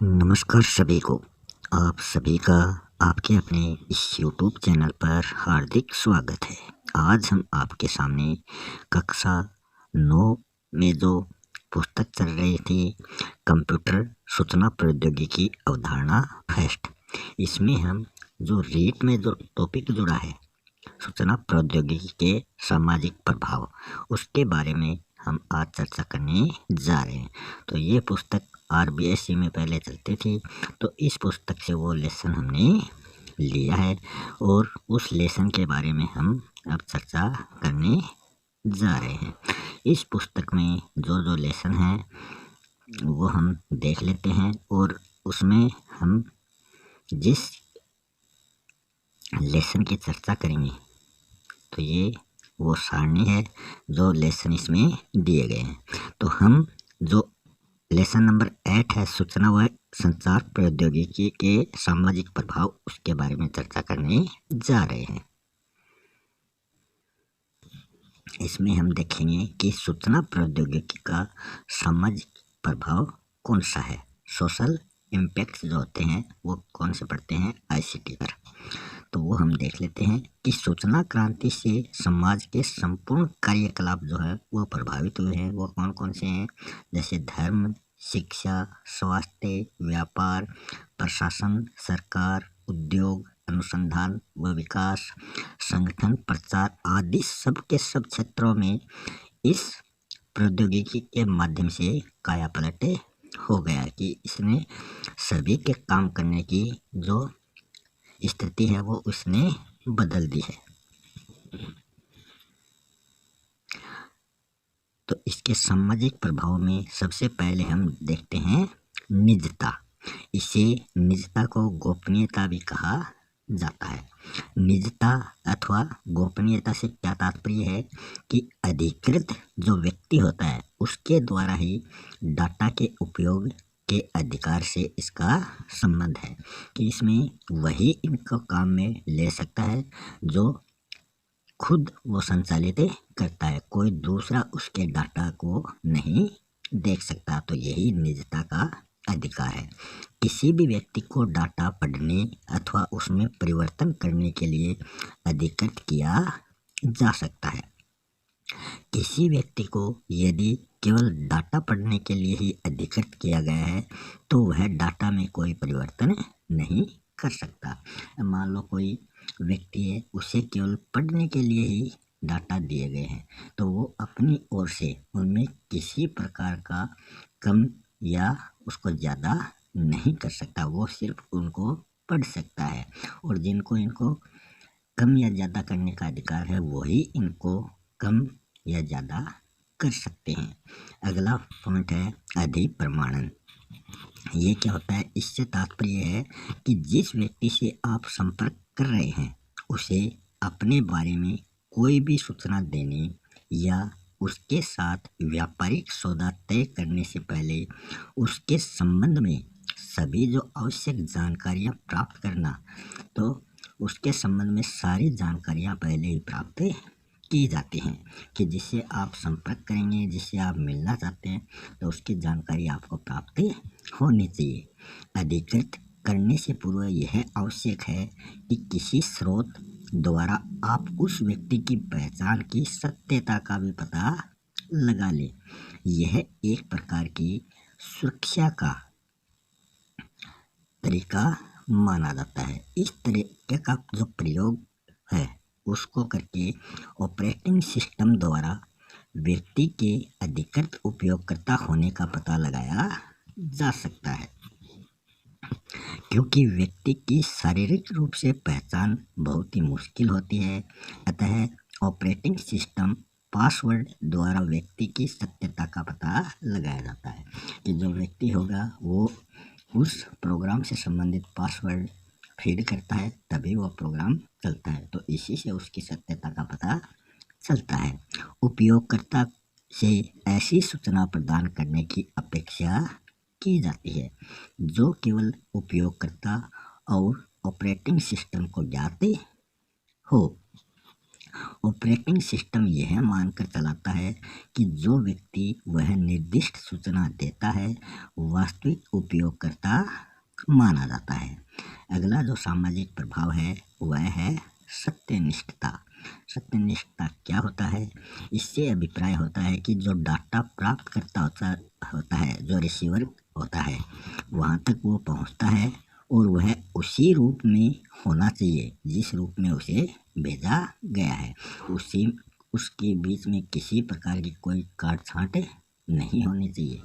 नमस्कार सभी को। आप सभी का आपके अपने इस यूट्यूब चैनल पर हार्दिक स्वागत है। आज हम आपके सामने कक्षा 9 में जो पुस्तक चल रही थी, कंप्यूटर सूचना प्रौद्योगिकी अवधारणा फर्स्ट, इसमें हम जो रीट में जो टॉपिक जुड़ा है, सूचना प्रौद्योगिकी के सामाजिक प्रभाव, उसके बारे में हम आज चर्चा करने जा रहे हैं। तो ये पुस्तक आरबीएससी में पहले चलती थी, तो इस पुस्तक से वो लेसन हमने लिया है और उस लेसन के बारे में हम अब चर्चा करने जा रहे हैं। इस पुस्तक में जो जो लेसन है वो हम देख लेते हैं और उसमें हम जिस लेसन की चर्चा करेंगे तो ये वो सारणी है जो लेसन इसमें दिए गए हैं। तो हम जो लेसन नंबर 8 है, सूचना व संचार प्रौद्योगिकी के सामाजिक प्रभाव, उसके बारे में चर्चा करने जा रहे हैं। इसमें हम देखेंगे कि सूचना प्रौद्योगिकी का सामाजिक प्रभाव कौन सा है। सोशल इम्पैक्ट जो होते हैं वो कौन से पड़ते हैं आईसीटी पर, तो वो हम देख लेते हैं कि सूचना क्रांति से समाज के संपूर्ण कार्यकलाप जो है वो प्रभावित हुए हैं। वो कौन कौन से हैं, जैसे धर्म, शिक्षा, स्वास्थ्य, व्यापार, प्रशासन, सरकार, उद्योग, अनुसंधान व विकास, संगठन, प्रचार आदि सब के सब क्षेत्रों में इस प्रौद्योगिकी के माध्यम से कायापलट हो गया कि इसने सभी के काम करने की जो स्थिति है वो उसने बदल दी है। तो इसके सामाजिक प्रभाव में सबसे पहले हम देखते हैं निजता। इसे निजता को गोपनीयता भी कहा जाता है। निजता अथवा गोपनीयता से क्या तात्पर्य है कि अधिकृत जो व्यक्ति होता है उसके द्वारा ही डाटा के उपयोग के अधिकार से इसका संबंध है कि इसमें वही इनको काम में ले सकता है जो खुद वो संचालित करता है, कोई दूसरा उसके डाटा को नहीं देख सकता। तो यही निजता का अधिकार है। किसी भी व्यक्ति को डाटा पढ़ने अथवा उसमें परिवर्तन करने के लिए अधिकृत किया जा सकता है। किसी व्यक्ति को यदि केवल डाटा पढ़ने के लिए ही अधिकृत किया गया है तो वह डाटा में कोई परिवर्तन नहीं कर सकता। मान लो कोई व्यक्ति है, उसे केवल पढ़ने के लिए ही डाटा दिए गए हैं तो वो अपनी ओर से उनमें किसी प्रकार का कम या उसको ज़्यादा नहीं कर सकता। वो सिर्फ उनको पढ़ सकता है और जिनको इनको कम या ज़्यादा करने का अधिकार है वही इनको कम या ज़्यादा कर सकते हैं। अगला पॉइंट है अधिप्रमाणन। ये क्या होता है, इससे तात्पर्य है कि जिस व्यक्ति से आप संपर्क कर रहे हैं उसे अपने बारे में कोई भी सूचना देने या उसके साथ व्यापारिक सौदा तय करने से पहले उसके संबंध में सभी जो आवश्यक जानकारियां प्राप्त करना, तो उसके संबंध में सारी जानकारियां पहले ही प्राप्त की जाती हैं कि जिससे आप संपर्क करेंगे, जिससे आप मिलना चाहते हैं तो उसकी जानकारी आपको प्राप्त होनी चाहिए। अधिकृत करने से पूर्व यह आवश्यक है कि किसी स्रोत द्वारा आप उस व्यक्ति की पहचान की सत्यता का भी पता लगा लें। यह एक प्रकार की सुरक्षा का तरीका माना जाता है। इस तरीके का जो प्रयोग है उसको करके ऑपरेटिंग सिस्टम द्वारा व्यक्ति के अधिकृत उपयोगकर्ता होने का पता लगाया जा सकता है, क्योंकि व्यक्ति की शारीरिक रूप से पहचान बहुत ही मुश्किल होती है। अतः ऑपरेटिंग सिस्टम पासवर्ड द्वारा व्यक्ति की सत्यता का पता लगाया जाता है कि जो व्यक्ति होगा वो उस प्रोग्राम से संबंधित पासवर्ड फीड करता है तभी वो प्रोग्राम चलता है। तो इसी से उसकी सत्यता का पता चलता है। उपयोगकर्ता से ऐसी सूचना प्रदान करने की अपेक्षा की जाती है जो केवल उपयोगकर्ता और ऑपरेटिंग सिस्टम को ज्ञात हो। ऑपरेटिंग सिस्टम यह मानकर चलाता है कि जो व्यक्ति वह निर्दिष्ट सूचना देता है वास्तविक उपयोगकर्ता माना जाता है। अगला जो सामाजिक प्रभाव है वह है सत्यनिष्ठता। सत्यनिष्ठता क्या होता है? इससे अभिप्राय होता है कि जो डाटा प्राप्तकर्ता होता है, जो रिसीवर होता है, वहाँ तक वो पहुँचता है और वह उसी रूप में होना चाहिए जिस रूप में उसे भेजा गया है। उसके बीच में किसी प्रकार की कोई काट छाँट नहीं होनी चाहिए।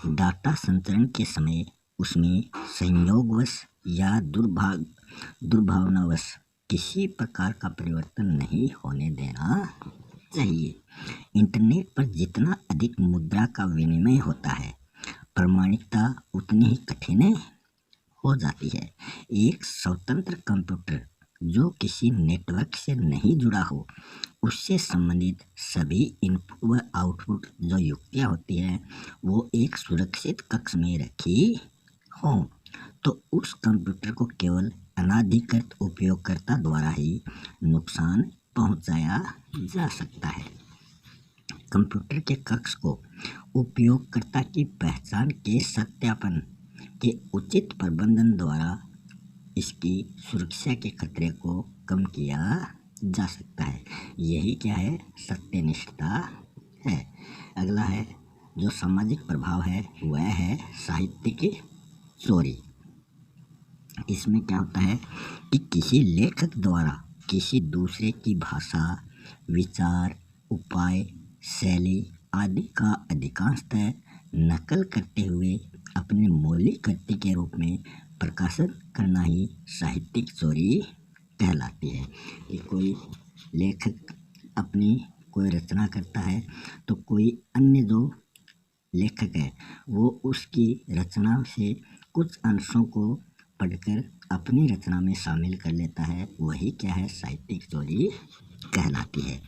डाटा संचरण के समय उसमें संयोगवश या दुर्भावनावश किसी प्रकार का परिवर्तन नहीं होने देना चाहिए। इंटरनेट पर जितना अधिक मुद्रा का विनिमय होता है, प्रामाणिकता उतनी ही कठिन हो जाती है। एक स्वतंत्र कंप्यूटर जो किसी नेटवर्क से नहीं जुड़ा हो, उससे संबंधित सभी इनपुट व आउटपुट जो युक्तियाँ होती हैं वो एक सुरक्षित कक्ष में रखी हो, तो उस कंप्यूटर को केवल अनाधिकृत उपयोगकर्ता द्वारा ही नुकसान पहुंचाया जा सकता है। कंप्यूटर के कक्ष को उपयोगकर्ता की पहचान के सत्यापन के उचित प्रबंधन द्वारा इसकी सुरक्षा के खतरे को कम किया जा सकता है। यही क्या है? सत्यनिष्ठता है। अगला है जो सामाजिक प्रभाव है वह है साहित्यिक चोरी। इसमें क्या होता है कि किसी लेखक द्वारा किसी दूसरे की भाषा, विचार, उपाय, शैली आदि का अधिकांशतः नकल करते हुए अपने मौलिक कृति के रूप में प्रकाशन करना ही साहित्यिक चोरी कहलाती है। कि कोई लेखक अपनी कोई रचना करता है तो कोई अन्य जो लेखक है वो उसकी रचना से कुछ अंशों को पढ़कर अपनी रचना में शामिल कर लेता है, वही क्या है? साहित्यिक चोरी कहलाती है।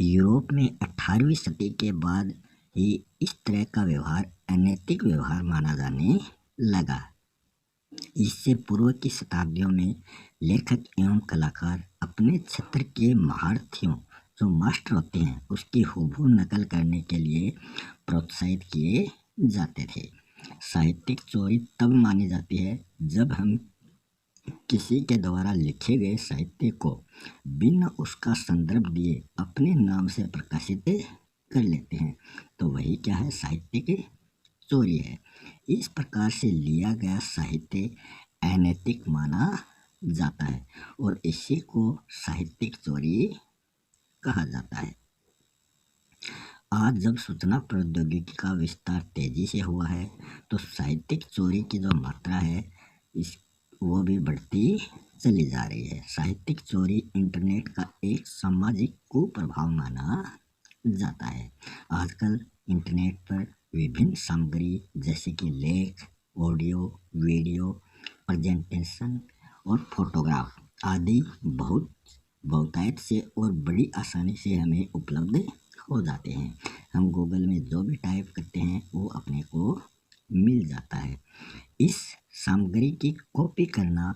यूरोप में 18वीं सदी के बाद ही इस तरह का व्यवहार अनैतिक व्यवहार माना जाने लगा। इससे पूर्व की शताब्दियों में लेखक एवं कलाकार अपने क्षेत्र के महारथियों जो मास्टर होते हैं उसकी हूबहू नकल करने के लिए प्रोत्साहित किए जाते थे। साहित्यिक चोरी तब मानी जाती है जब हम किसी के द्वारा लिखे गए साहित्य को बिना उसका संदर्भ दिए अपने नाम से प्रकाशित कर लेते हैं, तो वही क्या है? साहित्यिक चोरी है। इस प्रकार से लिया गया साहित्य अनैतिक माना जाता है और इसी को साहित्यिक चोरी कहा जाता है। आज जब सूचना प्रौद्योगिकी का विस्तार तेजी से हुआ है तो साहित्यिक चोरी की जो मात्रा है वो भी बढ़ती चली जा रही है। साहित्यिक चोरी इंटरनेट का एक सामाजिक कुप्रभाव माना जाता है। आजकल इंटरनेट पर विभिन्न सामग्री जैसे कि लेख, ऑडियो, वीडियो, प्रेजेंटेशन और फोटोग्राफ आदि बहुतायत से और बड़ी आसानी से हमें उपलब्ध हो जाते हैं। हम गूगल में जो भी टाइप करते हैं वो अपने को मिल जाता है। इस सामग्री की कॉपी करना,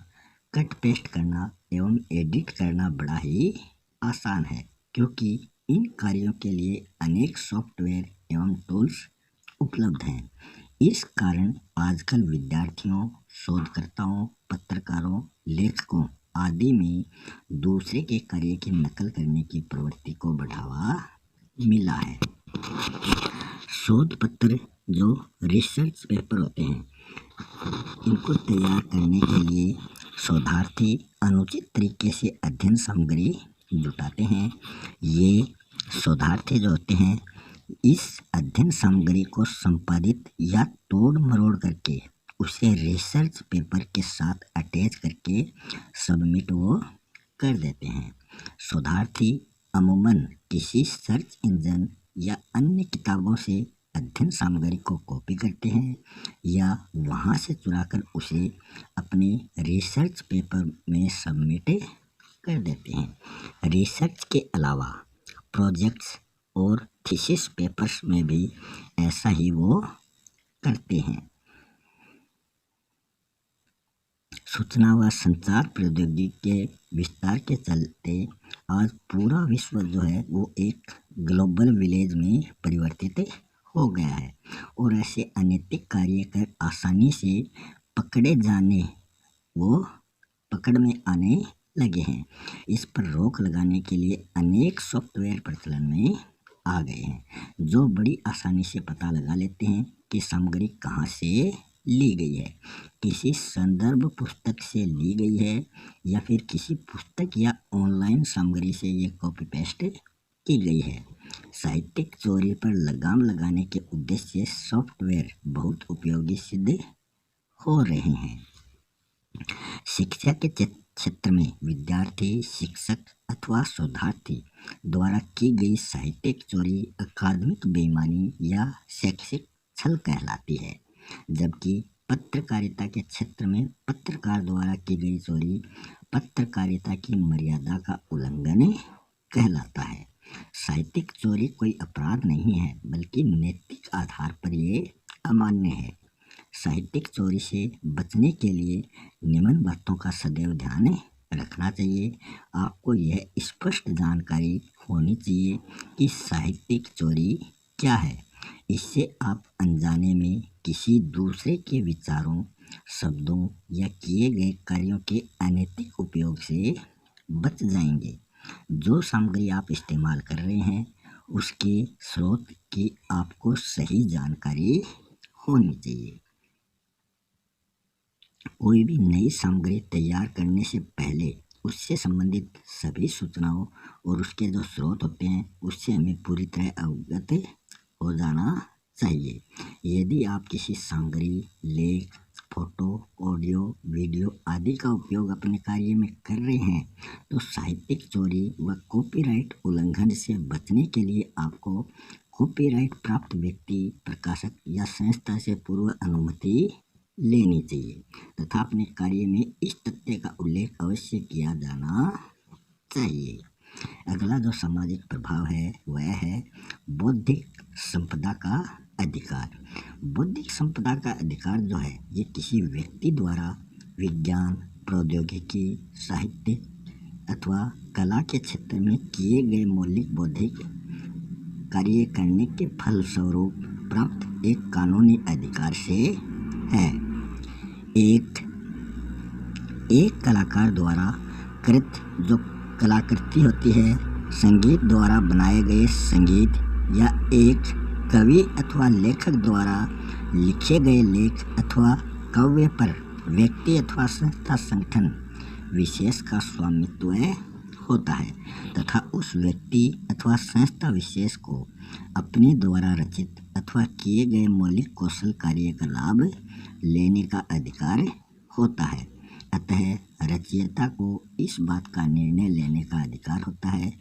कट पेस्ट करना एवं एडिट करना बड़ा ही आसान है, क्योंकि इन कार्यों के लिए अनेक सॉफ्टवेयर एवं टूल्स उपलब्ध हैं। इस कारण आजकल विद्यार्थियों, शोधकर्ताओं, पत्रकारों, लेखकों आदि में दूसरे के कार्य की नकल करने की प्रवृत्ति को बढ़ावा मिला है। शोध पत्र जो रिसर्च पेपर होते हैं, इनको तैयार करने के लिए शोधार्थी अनुचित तरीके से अध्ययन सामग्री जुटाते हैं। ये शोधार्थी जो होते हैं इस अध्ययन सामग्री को संपादित या तोड़ मरोड़ करके उसे रिसर्च पेपर के साथ अटैच करके सबमिट वो कर देते हैं। शोधार्थी अमूमन किसी सर्च इंजन या अन्य किताबों से अध्ययन सामग्री को कॉपी करते हैं या वहाँ से चुराकर उसे अपने रिसर्च पेपर में सबमिट कर देते हैं। रिसर्च के अलावा प्रोजेक्ट्स और थीसिस पेपर्स में भी ऐसा ही वो करते हैं। सूचना व संचार प्रौद्योगिकी के विस्तार के चलते आज पूरा विश्व जो है वो एक ग्लोबल विलेज में परिवर्तित हो गया है और ऐसे अनैतिक कार्य कर आसानी से पकड़े जाने वो पकड़ में आने लगे हैं। इस पर रोक लगाने के लिए अनेक सॉफ्टवेयर प्रचलन में आ गए हैं जो बड़ी आसानी से पता लगा लेते हैं कि सामग्री कहाँ से ली गई है, किसी संदर्भ पुस्तक से ली गई है या फिर किसी पुस्तक या ऑनलाइन सामग्री से ये कॉपी पेस्ट की गई है। साहित्यिक चोरी पर लगाम लगाने के उद्देश्य से सॉफ्टवेयर बहुत उपयोगी सिद्ध हो रहे हैं। शिक्षा के क्षेत्र में विद्यार्थी, शिक्षक अथवा शोधार्थी द्वारा की गई साहित्यिक चोरी अकादमिक बेईमानी या शैक्षिक छल कहलाती है, जबकि पत्रकारिता के क्षेत्र में पत्रकार द्वारा की गई चोरी पत्रकारिता की मर्यादा का उल्लंघन कहलाता है। साहित्यिक चोरी कोई अपराध नहीं है, बल्कि नैतिक आधार पर ये अमान्य है। साहित्यिक चोरी से बचने के लिए निम्न बातों का सदैव ध्यान रखना चाहिए। आपको यह स्पष्ट जानकारी होनी चाहिए कि साहित्यिक चोरी क्या है। इससे आप अनजाने में किसी दूसरे के विचारों, शब्दों या किए गए कार्यों के अनैतिक उपयोग से बच जाएंगे। जो सामग्री आप इस्तेमाल कर रहे हैं उसके स्रोत की आपको सही जानकारी होनी चाहिए। कोई भी नई सामग्री तैयार करने से पहले उससे संबंधित सभी सूचनाओं और उसके जो स्रोत होते हैं उससे हमें पूरी तरह अवगत हो जाना चाहिए। यदि आप किसी सामग्री, लेख, फोटो, ऑडियो, वीडियो आदि का उपयोग अपने कार्य में कर रहे हैं तो साहित्यिक चोरी व कॉपीराइट उल्लंघन से बचने के लिए आपको कॉपीराइट प्राप्त व्यक्ति, प्रकाशक या संस्था से पूर्व अनुमति लेनी चाहिए तथा अपने कार्य में इस तथ्य का उल्लेख अवश्य किया जाना चाहिए। अगला जो सामाजिक प्रभाव है वह है बौद्धिक संपदा का अधिकार। बौद्धिक संपदा का अधिकार जो है ये किसी व्यक्ति द्वारा विज्ञान, प्रौद्योगिकी, साहित्य अथवा कला के क्षेत्र में किए गए मौलिक बौद्धिक कार्य करने के फलस्वरूप प्राप्त एक कानूनी अधिकार से है। एक कलाकार द्वारा कृत जो कलाकृति होती है, संगीत द्वारा बनाए गए संगीत या एक कवि अथवा लेखक द्वारा लिखे गए लेख अथवा काव्य पर व्यक्ति अथवा संस्था संगठन विशेष का स्वामित्व होता है तथा उस व्यक्ति अथवा संस्था विशेष को अपने द्वारा रचित अथवा किए गए मौलिक कौशल कार्य का लाभ लेने का अधिकार होता है। अतः रचयिता को इस बात का निर्णय लेने का अधिकार होता है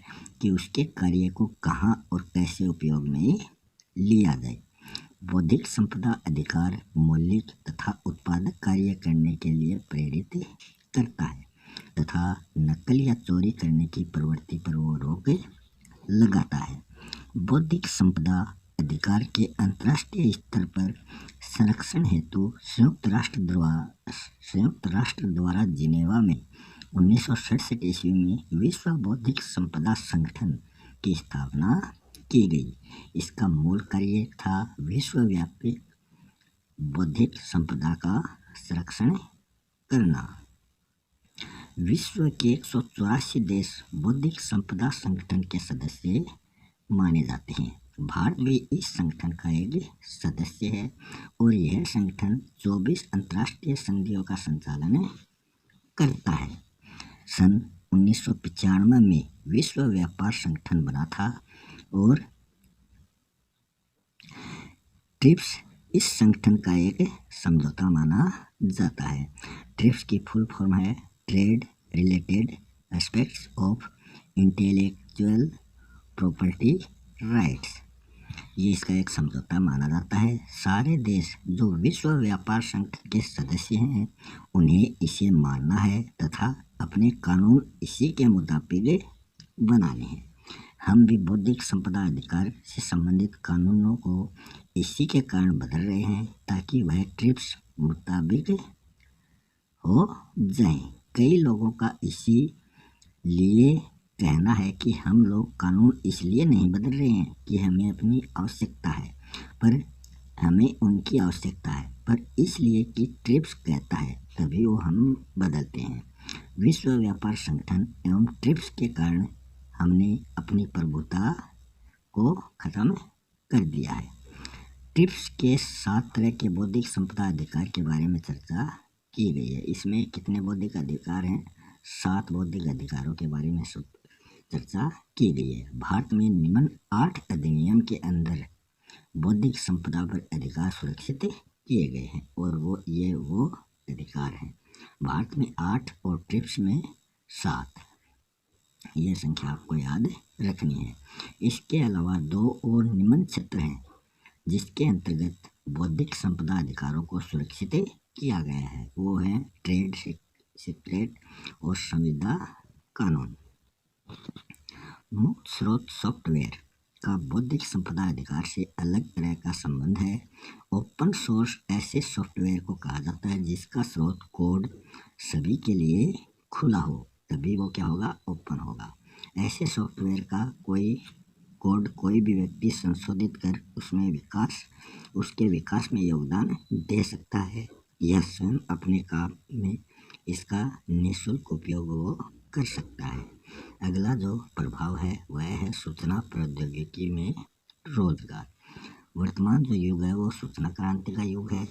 कि उसके कार्य को कहाँ और कैसे उपयोग में लिया जाए। बौद्धिक संपदा अधिकार मौलिक तथा उत्पादक कार्य करने के लिए प्रेरित करता है तथा नकल या चोरी करने की प्रवृत्ति पर वो रोक लगाता है। बौद्धिक संपदा अधिकार के अंतर्राष्ट्रीय स्तर पर संरक्षण हेतु संयुक्त राष्ट्र द्वारा जिनेवा में 1967 ईस्वी में विश्व बौद्धिक संपदा संगठन की स्थापना की गई। इसका मूल कार्य था विश्वव्यापी बौद्धिक संपदा का संरक्षण करना। विश्व के 184 देश बौद्धिक संपदा संगठन के सदस्य माने जाते हैं। भारत भी इस संगठन का एक सदस्य है और यह संगठन 24 अंतर्राष्ट्रीय संधियों का संचालन करता है। सन 1995 में विश्व व्यापार संगठन बना था और ट्रिप्स इस संगठन का एक समझौता माना जाता है। ट्रिप्स की फुल फॉर्म है trade related aspects of intellectual property rights. ये इसका एक समझौता माना जाता है। सारे देश जो विश्व व्यापार संगठन के सदस्य हैं उन्हें इसे मानना है तथा अपने कानून इसी के मुताबिक बनाने हैं। हम भी बौद्धिक संपदा अधिकार से संबंधित कानूनों को इसी के कारण बदल रहे हैं ताकि वह ट्रिप्स मुताबिक हो जाए। कई लोगों का इसी लिए कहना है कि हम लोग कानून इसलिए नहीं बदल रहे हैं कि हमें अपनी आवश्यकता है, पर हमें उनकी आवश्यकता है, पर इसलिए कि ट्रिप्स कहता है तभी वो हम बदलते हैं। विश्व व्यापार संगठन एवं ट्रिप्स के कारण हमने अपनी प्रभुता को खत्म कर दिया है। ट्रिप्स के 7 तरह के बौद्धिक संपदा अधिकार के बारे में चर्चा की गई है। इसमें कितने बौद्धिक अधिकार हैं? 7 बौद्धिक अधिकारों के बारे में चर्चा की गई है। भारत में निम्न 8 अधिनियम के अंदर बौद्धिक संपदा पर अधिकार सुरक्षित किए गए हैं और वो अधिकार हैं। भारत में 8 और ट्रिप्स में 7। यह संख्या आपको याद रखनी है। इसके अलावा 2 और निम्न क्षेत्र हैं जिसके अंतर्गत बौद्धिक संपदा अधिकारों को सुरक्षित किया गया है। वो है ट्रेड सीक्रेट और संविदा कानून। मुक्त स्रोत सॉफ्टवेयर का बौद्धिक संपदा अधिकार से अलग तरह का संबंध है। ओपन सोर्स ऐसे सॉफ्टवेयर को कहा जाता है जिसका स्रोत कोड सभी के लिए खुला हो, तभी वो क्या होगा? ओपन होगा। ऐसे सॉफ्टवेयर का कोड कोई भी व्यक्ति संशोधित कर उसके विकास में योगदान दे सकता है या स्वयं अपने काम में इसका निःशुल्क उपयोग वो कर सकता है। अगला जो प्रभाव है वह है सूचना प्रौद्योगिकी में रोजगार। वर्तमान जो युग है वो सूचना क्रांति का युग है।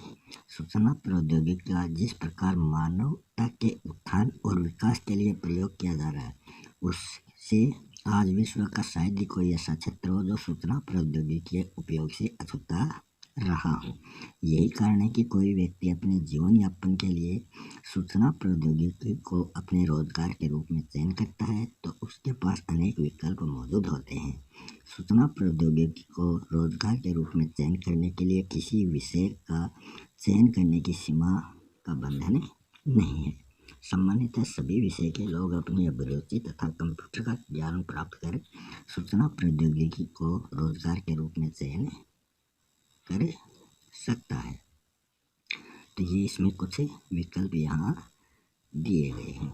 सूचना प्रौद्योगिकी का जिस प्रकार मानवता के उत्थान और विकास के लिए प्रयोग किया जा रहा है, उससे आज विश्व का शायद ही कोई ऐसा क्षेत्र हो जो सूचना प्रौद्योगिकी के उपयोग से अछूता रहा हो। यही कारण है कि कोई व्यक्ति अपने जीवन यापन के लिए सूचना प्रौद्योगिकी को अपने रोजगार के रूप में चयन करता है तो उसके पास अनेक विकल्प मौजूद होते हैं। सूचना प्रौद्योगिकी को रोजगार के रूप में चयन करने के लिए किसी विषय का चयन करने की सीमा का बंधन नहीं है। सामान्यतः सभी विषय के लोग अपनी अभिरुचि तथा कंप्यूटर का ज्ञान प्राप्त कर सूचना प्रौद्योगिकी को रोजगार के रूप में चयन कर सकता है। तो ये इसमें कुछ विकल्प यहाँ दिए गए हैं।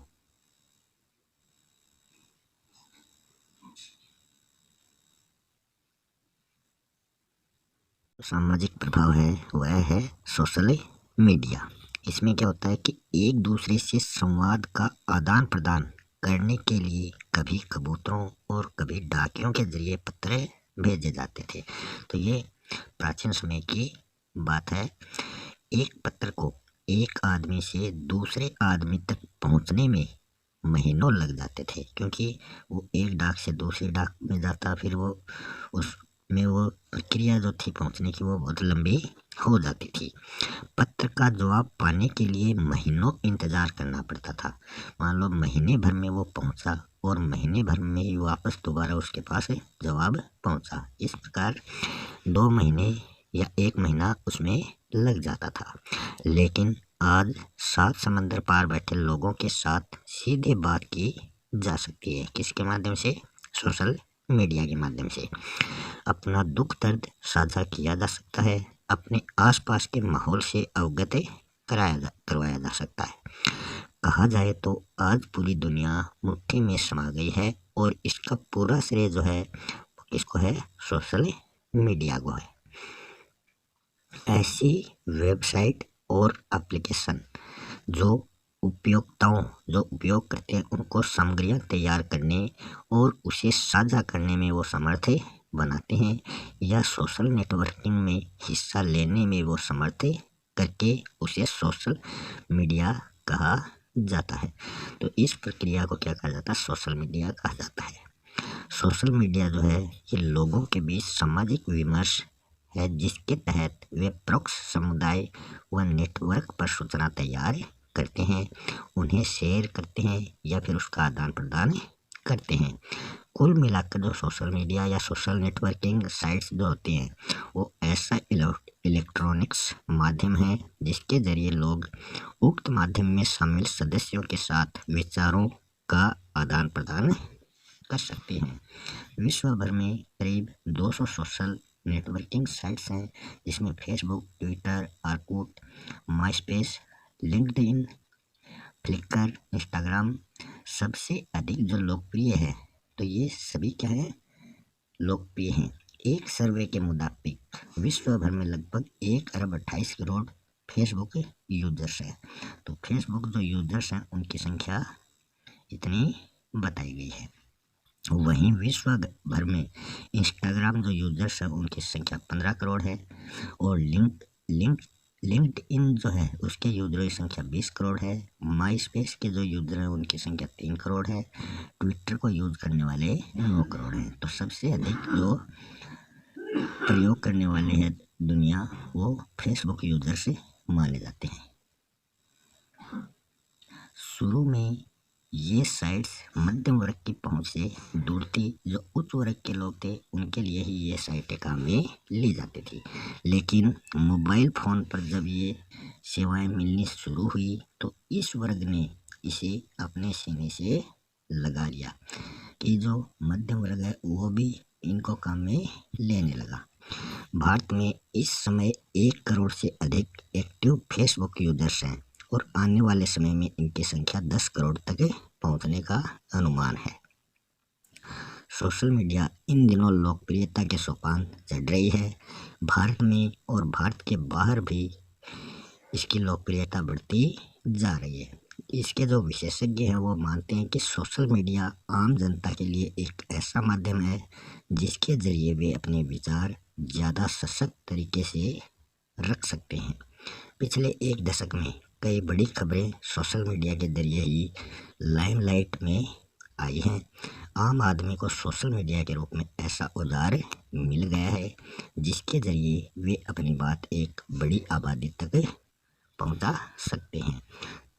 सामाजिक प्रभाव है वह है सोशल मीडिया। इसमें क्या होता है कि एक दूसरे से संवाद का आदान प्रदान करने के लिए कभी कबूतरों और कभी डाकियों के जरिए पत्र भेजे जाते थे। तो ये प्राचीन समय की बात है। एक पत्र को एक आदमी से दूसरे आदमी तक पहुंचने में महीनों लग जाते थे, क्योंकि वो एक डाक से दूसरी डाक में जाता, फिर वो उसमें वो प्रक्रिया जो थी पहुंचने की वो बहुत लंबी हो जाती थी। पत्र का जवाब पाने के लिए महीनों इंतजार करना पड़ता था। मान लो महीने भर में वो पहुंचा और महीने भर में ही वापस दोबारा उसके पास जवाब पहुंचा। इस प्रकार 2 महीने या 1 महीना उसमें लग जाता था। लेकिन आज 7 समंदर पार बैठे लोगों के साथ सीधे बात की जा सकती है। किसके माध्यम से? सोशल मीडिया के माध्यम से। अपना दुख दर्द साझा किया जा सकता है। अपने आसपास के माहौल से अवगत करवाया जा सकता है। कहा जाए तो आज पूरी दुनिया मुट्ठी में समा गई है और इसका पूरा श्रेय जो है किसको है? सोशल मीडिया को है। ऐसी वेबसाइट और एप्लीकेशन जो उपयोग करते हैं उनको सामग्रियाँ तैयार करने और उसे साझा करने में वो समर्थ बनाते हैं या सोशल नेटवर्किंग में हिस्सा लेने में वो समर्थ करके उसे सोशल मीडिया कहा जाता है। तो इस प्रक्रिया को क्या कहा जाता है? सोशल मीडिया कहा जाता है। सोशल मीडिया जो है ये लोगों के बीच सामाजिक विमर्श है जिसके तहत वे प्रॉक्स समुदाय व नेटवर्क पर सूचना तैयार करते हैं, उन्हें शेयर करते हैं या फिर उसका आदान प्रदान करते हैं। कुल मिलाकर जो सोशल मीडिया या सोशल नेटवर्किंग साइट्स जो होती हैं वो ऐसा इलेक्ट्रॉनिक्स माध्यम है जिसके जरिए लोग उक्त माध्यम में शामिल सदस्यों के साथ विचारों का आदान प्रदान कर सकते हैं। विश्व भर में करीब 200 सोशल नेटवर्किंग साइट्स हैं जिसमें Facebook, Twitter, Orkut, MySpace, LinkedIn, Flickr, Instagram सबसे अधिक जो लोकप्रिय है तो ये सभी क्या है, लोकप्रिय हैं। एक सर्वे के मुताबिक विश्व भर में लगभग 1 अरब 28 करोड़ फेसबुक यूजर्स हैं। तो फेसबुक जो यूजर्स हैं उनकी संख्या इतनी बताई गई है। वहीं विश्व भर में इंस्टाग्राम जो यूजर्स हैं उनकी संख्या 15 करोड़ है, और लिंक्डइन जो है उसके यूजरों की संख्या 20 करोड़ है। माई स्पेस के जो यूजर हैं उनकी संख्या 3 करोड़ है। ट्विटर को यूज करने वाले 9 करोड़ हैं। तो सबसे अधिक जो प्रयोग करने वाले हैं दुनिया, वो फेसबुक यूजर से माने जाते हैं। शुरू में ये साइट्स मध्यम वर्ग की पहुंच से दूर थी। जो उच्च वर्ग के लोग थे उनके लिए ही ये साइटें काम में ली जाती थी, लेकिन मोबाइल फ़ोन पर जब ये सेवाएं मिलनी शुरू हुई तो इस वर्ग ने इसे अपने सीने से लगा लिया कि जो मध्यम वर्ग है वो भी इनको काम में लेने लगा। भारत में इस समय 1 करोड़ से अधिक एक्टिव फेसबुक यूजर्स हैं, और आने वाले समय में इनकी संख्या 10 करोड़ तक पहुंचने का अनुमान है। सोशल मीडिया इन दिनों लोकप्रियता के सोपान चढ़ रही है। भारत में और भारत के बाहर भी इसकी लोकप्रियता बढ़ती जा रही है। इसके जो विशेषज्ञ हैं वो मानते हैं कि सोशल मीडिया आम जनता के लिए एक ऐसा माध्यम है जिसके जरिए वे अपने विचार ज़्यादा सशक्त तरीके से रख सकते हैं। पिछले 1 दशक में कई बड़ी खबरें सोशल मीडिया के जरिए ही लाइमलाइट में आई हैं। आम आदमी को सोशल मीडिया के रूप में ऐसा औजार मिल गया है जिसके जरिए वे अपनी बात एक बड़ी आबादी तक पहुंचा सकते हैं।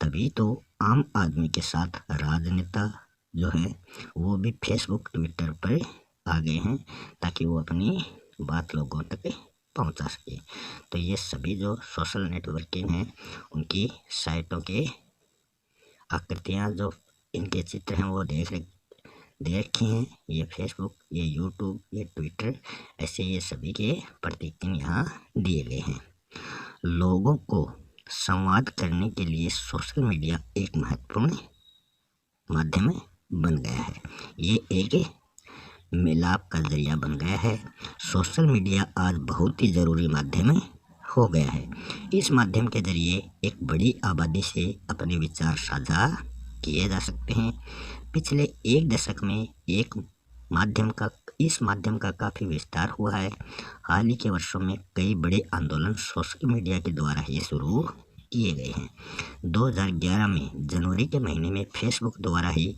तभी तो आम आदमी के साथ राजनेता जो है वो भी फेसबुक ट्विटर पर आ गए हैं ताकि वो अपनी बात लोगों तक पहुंचा सके। तो ये सभी जो सोशल नेटवर्किंग हैं उनकी साइटों के आकृतियाँ, जो इनके चित्र हैं वो देख रखी हैं। ये फेसबुक, ये यूट्यूब, ये ट्विटर, ऐसे ये सभी के प्रतीक यहाँ दिए गए हैं। लोगों को संवाद करने के लिए सोशल मीडिया एक महत्वपूर्ण माध्यम बन गया है। ये एक मिलाप का जरिया बन गया है। सोशल मीडिया आज बहुत ही ज़रूरी माध्यम हो गया है। इस माध्यम के जरिए एक बड़ी आबादी से अपने विचार साझा किए जा सकते हैं। पिछले 1 दशक में इस माध्यम का काफ़ी विस्तार हुआ है। हाल ही के वर्षों में कई बड़े आंदोलन सोशल मीडिया के द्वारा ही शुरू किए गए हैं। 2011 में जनवरी के महीने में फेसबुक द्वारा ही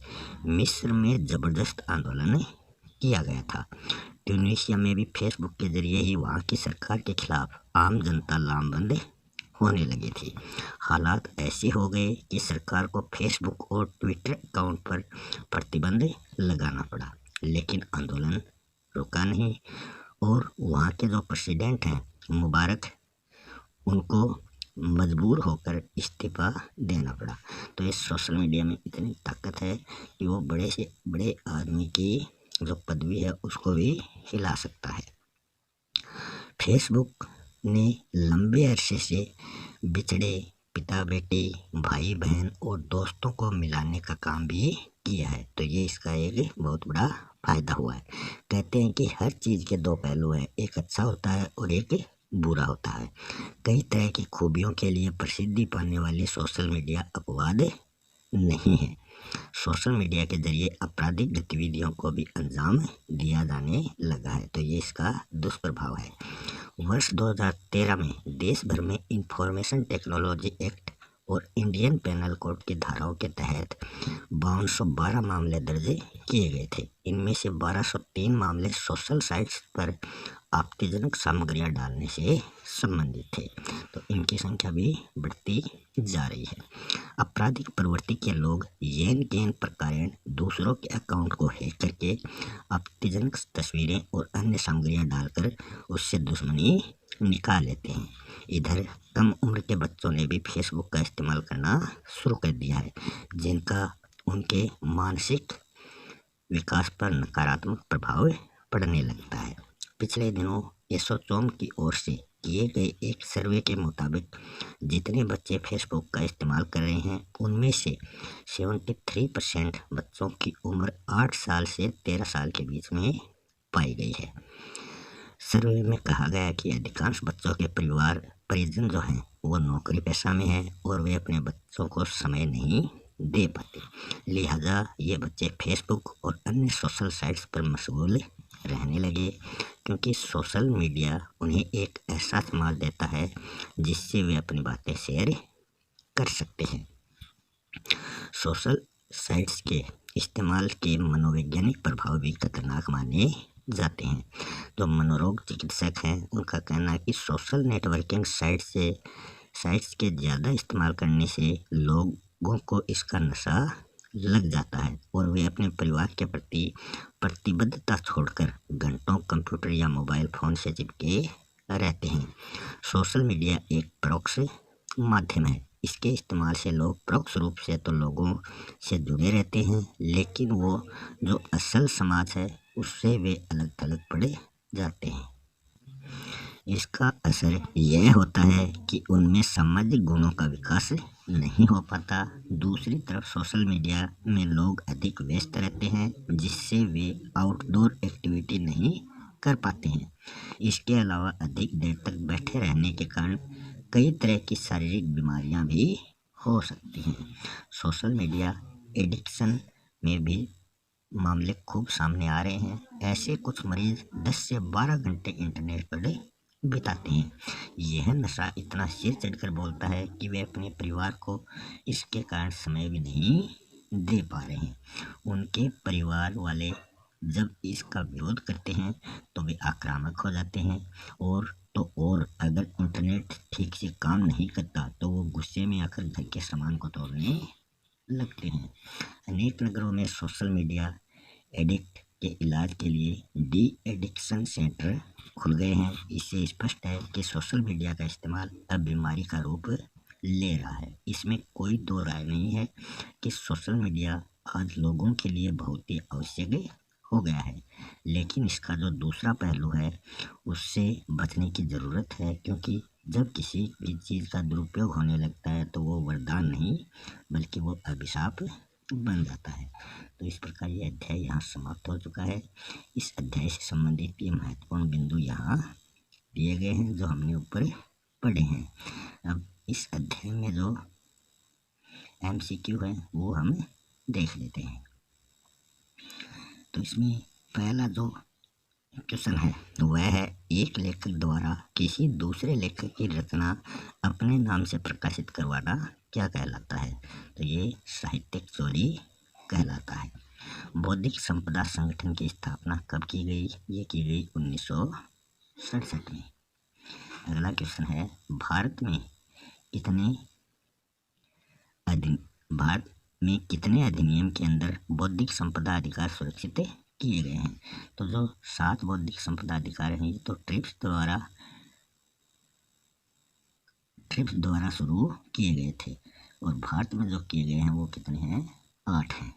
मिस्र में ज़बरदस्त आंदोलन किया गया था। ट्यूनीशिया में भी फेसबुक के जरिए ही वहाँ की सरकार के खिलाफ आम जनता लामबंद होने लगी थी। हालात ऐसे हो गए कि सरकार को फेसबुक और ट्विटर अकाउंट पर प्रतिबंध लगाना पड़ा, लेकिन आंदोलन रुका नहीं, और वहाँ के जो प्रेसिडेंट हैं मुबारक, उनको मजबूर होकर इस्तीफा देना पड़ा। तो इस सोशल मीडिया में इतनी ताकत है कि वो बड़े से बड़े आदमी की जो पदवी है उसको भी हिला सकता है। फेसबुक ने लंबे अरसे से बिछड़े पिता बेटी, भाई बहन और दोस्तों को मिलाने का काम भी किया है। तो ये इसका एक बहुत बड़ा फायदा हुआ है। कहते हैं कि हर चीज़ के 2 पहलू हैं, एक अच्छा होता है और एक बुरा होता है। कई तरह की खूबियों के लिए प्रसिद्धि पाने वाली सोशल मीडिया अपवाद नहीं है। सोशल मीडिया के जरिए आपराधिक गतिविधियों को भी अंजाम दिया जाने लगा है। तो ये इसका दुष्प्रभाव है। वर्ष 2013 में देश भर में इंफॉर्मेशन टेक्नोलॉजी एक्ट और इंडियन पेनल कोड की धाराओं के तहत 5212 मामले दर्ज किए गए थे। इनमें से 1203 मामले सोशल साइट्स पर आपत्तिजनक सामग्रियां डालने से संबंधित थे। तो इनकी संख्या भी बढ़ती जा रही है। आपराधिक प्रवृत्ति के लोग येन केन प्रकारेण दूसरों के अकाउंट को हैक करके आपत्तिजनक तस्वीरें और अन्य सामग्रियां डालकर उससे दुश्मनी निकाल लेते हैं। इधर कम उम्र के बच्चों ने भी फेसबुक का इस्तेमाल करना शुरू कर दिया है, जिनका उनके मानसिक विकास पर नकारात्मक प्रभाव पड़ने लगता है। पिछले दिनों एसोचैम की ओर से किए गए एक सर्वे के मुताबिक जितने बच्चे फेसबुक का इस्तेमाल कर रहे हैं उनमें से 73% बच्चों की उम्र 8 साल से 13 साल के बीच में पाई गई है। सर्वे में कहा गया कि अधिकांश बच्चों के परिजन जो हैं वो नौकरी पेशा में हैं और वे अपने बच्चों को समय नहीं दे पाते, लिहाजा ये बच्चे फेसबुक और अन्य सोशल साइट्स पर मशगूल रहने लगे, क्योंकि सोशल मीडिया उन्हें एक ऐसा समाज देता है जिससे वे अपनी बातें शेयर कर सकते हैं। सोशल साइट्स के इस्तेमाल के मनोवैज्ञानिक प्रभाव भी खतरनाक माने जाते हैं। जो मनोरोग चिकित्सक हैं उनका कहना है कि सोशल नेटवर्किंग साइट्स के ज़्यादा इस्तेमाल करने से लोगों को इसका नशा लग जाता है और वे अपने परिवार के प्रति प्रतिबद्धता छोड़कर घंटों कंप्यूटर या मोबाइल फ़ोन से चिपके रहते हैं। सोशल मीडिया एक परोक्ष माध्यम है। इसके इस्तेमाल से लोग परोक्ष रूप से तो लोगों से जुड़े रहते हैं, लेकिन वो जो असल समाज है उससे वे अलग थलग पड़े जाते हैं। इसका असर यह होता है कि उनमें सामाजिक गुणों का विकास नहीं हो पाता। दूसरी तरफ सोशल मीडिया में लोग अधिक व्यस्त रहते हैं, जिससे वे आउटडोर एक्टिविटी नहीं कर पाते हैं। इसके अलावा अधिक देर तक बैठे रहने के कारण कई तरह की शारीरिक बीमारियां भी हो सकती हैं। सोशल मीडिया एडिक्शन में भी मामले खूब सामने आ रहे हैं। ऐसे कुछ मरीज 10 से 12 घंटे इंटरनेट पर बिताते हैं। यह नशा इतना सिर चढ़कर बोलता है कि वे अपने परिवार को इसके कारण समय भी नहीं दे पा रहे हैं। उनके परिवार वाले जब इसका विरोध करते हैं तो वे आक्रामक हो जाते हैं और अगर इंटरनेट ठीक से काम नहीं करता तो वो गुस्से में आकर घर के सामान को तोड़ने लगते हैं। अनेक नगरों में सोशल मीडिया एडिक्ट के इलाज के लिए डी एडिक्शन सेंटर खुल गए हैं। इससे स्पष्ट है कि सोशल मीडिया का इस्तेमाल अब बीमारी का रूप ले रहा है। इसमें कोई दो राय नहीं है कि सोशल मीडिया आज लोगों के लिए बहुत ही आवश्यक हो गया है, लेकिन इसका जो दूसरा पहलू है उससे बचने की ज़रूरत है, क्योंकि जब किसी भी चीज़ का दुरुपयोग होने लगता है तो वो वरदान नहीं बल्कि वो अभिशाप बन जाता है। तो इस प्रकार ये अध्याय यहाँ समाप्त हो चुका है। इस अध्याय से संबंधित ये महत्वपूर्ण बिंदु यहाँ दिए गए हैं जो हमने ऊपर पढ़े हैं। अब इस अध्याय में जो MCQ है वो हम देख लेते हैं। तो इसमें पहला जो क्वेश्चन है वह है, एक लेखक द्वारा किसी दूसरे लेखक की रचना अपने नाम से प्रकाशित करवाना क्या कहलाता है? तो ये साहित्यिक चोरी कहलाता है। बौद्धिक संपदा संगठन की स्थापना कब की गई? ये की गई 1967 में। अगला क्वेश्चन है, भारत में कितने अधिनियम के अंदर बौद्धिक संपदा अधिकार सुरक्षित किए गए हैं? तो जो 7 बौद्धिक संपदा अधिकार हैं ये तो ट्रिप्स द्वारा शुरू किए गए थे और भारत में जो किए गए हैं वो कितने हैं? 8 हैं।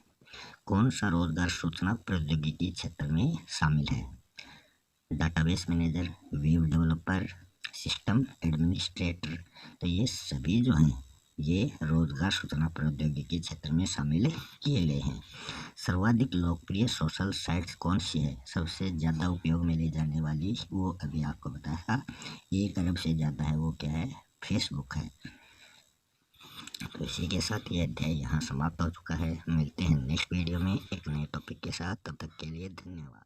कौन सा रोजगार सूचना प्रौद्योगिकी क्षेत्र में शामिल है? Database manager, web developer, system administrator. तो ये सभी जो हैं ये रोजगार सूचना प्रौद्योगिकी क्षेत्र में शामिल किए गए हैं। सर्वाधिक लोकप्रिय सोशल साइट्स कौन सी है? सबसे ज़्यादा उपयोग में ली जाने वाली वो अभी आपको बताया, 1 अरब से ज़्यादा है, वो क्या है? फेसबुक है। तो इसी के साथ ये अध्याय यहाँ समाप्त हो चुका है। मिलते हैं नेक्स्ट वीडियो में एक नए टॉपिक के साथ। तब तक के लिए धन्यवाद।